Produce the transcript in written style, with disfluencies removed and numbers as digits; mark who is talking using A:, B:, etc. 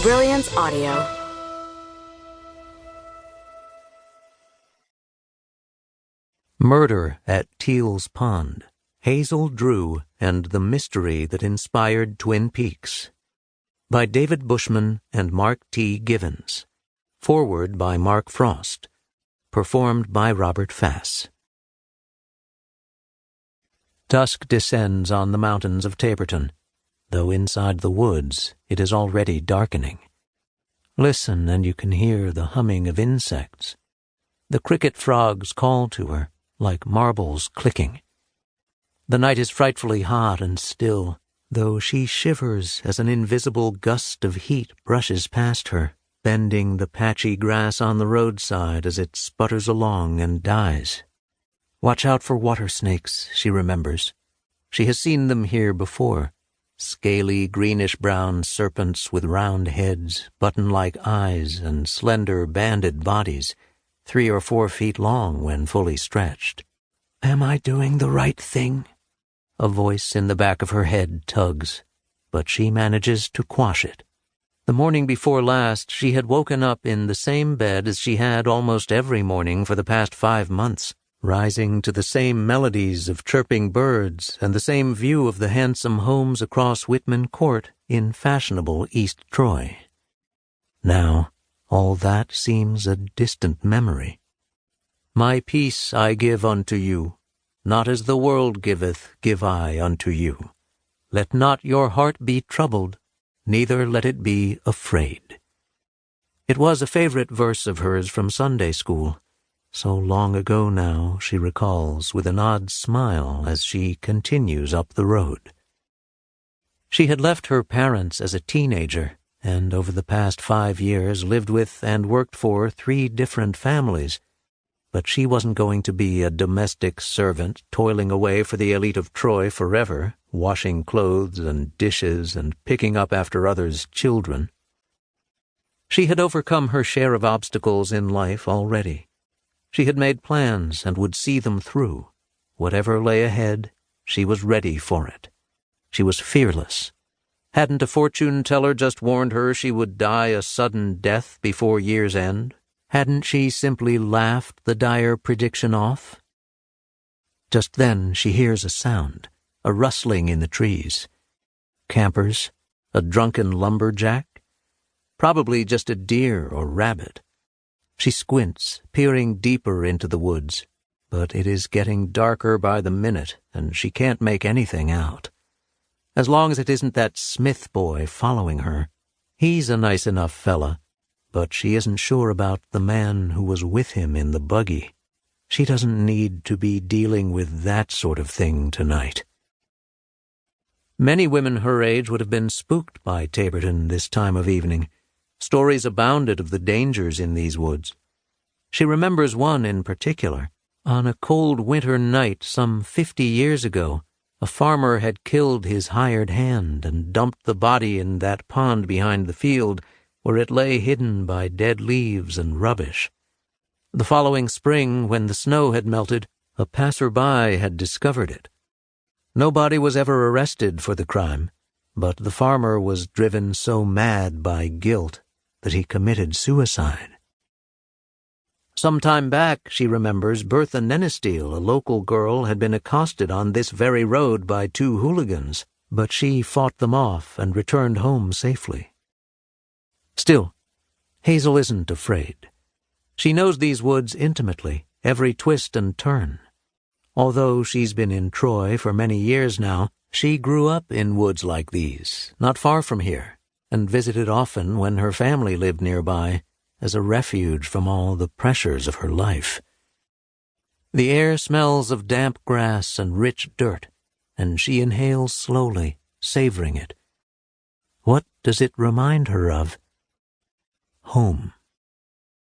A: Brilliance Audio.
B: Murder at Teal's Pond, Hazel Drew and the Mystery That Inspired Twin Peaks, by David Bushman and Mark T. Givens. Foreword by Mark Frost. Performed by Robert Fass. Dusk descends on the mountains of Taborton, though inside the woods it is already darkening. Listen and you can hear the humming of insects. The cricket frogs call to her, like marbles clicking. The night is frightfully hot and still, though she shivers as an invisible gust of heat brushes past her, bending the patchy grass on the roadside as it sputters along and dies. Watch out for water snakes, she remembers. She has seen them here before. Scaly, greenish-brown serpents with round heads, button-like eyes, and slender, banded bodies, 3 or 4 feet long when fully stretched. Am I doing the right thing? A voice in the back of her head tugs, but she manages to quash it. The morning before last, she had woken up in the same bed as she had almost every morning for the past 5 months, rising to the same melodies of chirping birds and the same view of the handsome homes across Whitman Court in fashionable East Troy. Now, all that seems a distant memory. My peace I give unto you, not as the world giveth, give I unto you. Let not your heart be troubled, neither let it be afraid. It was a favorite verse of hers from Sunday school. So long ago now, she recalls with an odd smile as she continues up the road. She had left her parents as a teenager, and over the past 5 years lived with and worked for 3 different families. But she wasn't going to be a domestic servant toiling away for the elite of Troy forever, washing clothes and dishes and picking up after others' children. She had overcome her share of obstacles in life already. She had made plans and would see them through. Whatever lay ahead, she was ready for it. She was fearless. Hadn't a fortune teller just warned her she would die a sudden death before year's end? Hadn't she simply laughed the dire prediction off? Just then she hears a sound, a rustling in the trees. Campers? A drunken lumberjack? Probably just a deer or rabbit. She squints, peering deeper into the woods, but it is getting darker by the minute, and she can't make anything out. As long as it isn't that Smith boy following her. He's a nice enough fella, but she isn't sure about the man who was with him in the buggy. She doesn't need to be dealing with that sort of thing tonight. Many women her age would have been spooked by Taborton this time of evening. Stories abounded of the dangers in these woods. She remembers one in particular. On a cold winter night some 50 years ago, a farmer had killed his hired hand and dumped the body in that pond behind the field, where it lay hidden by dead leaves and rubbish. The following spring, when the snow had melted, a passer-by had discovered it. Nobody was ever arrested for the crime, but the farmer was driven so mad by guilt that he committed suicide. Some time back, she remembers, Bertha Nenesteel, a local girl, had been accosted on this very road by 2 hooligans, but she fought them off and returned home safely. Still, Hazel isn't afraid. She knows these woods intimately, every twist and turn. Although she's been in Troy for many years now, she grew up in woods like these, not far from here, and visited often when her family lived nearby, as a refuge from all the pressures of her life. The air smells of damp grass and rich dirt, and she inhales slowly, savoring it. What does it remind her of? Home.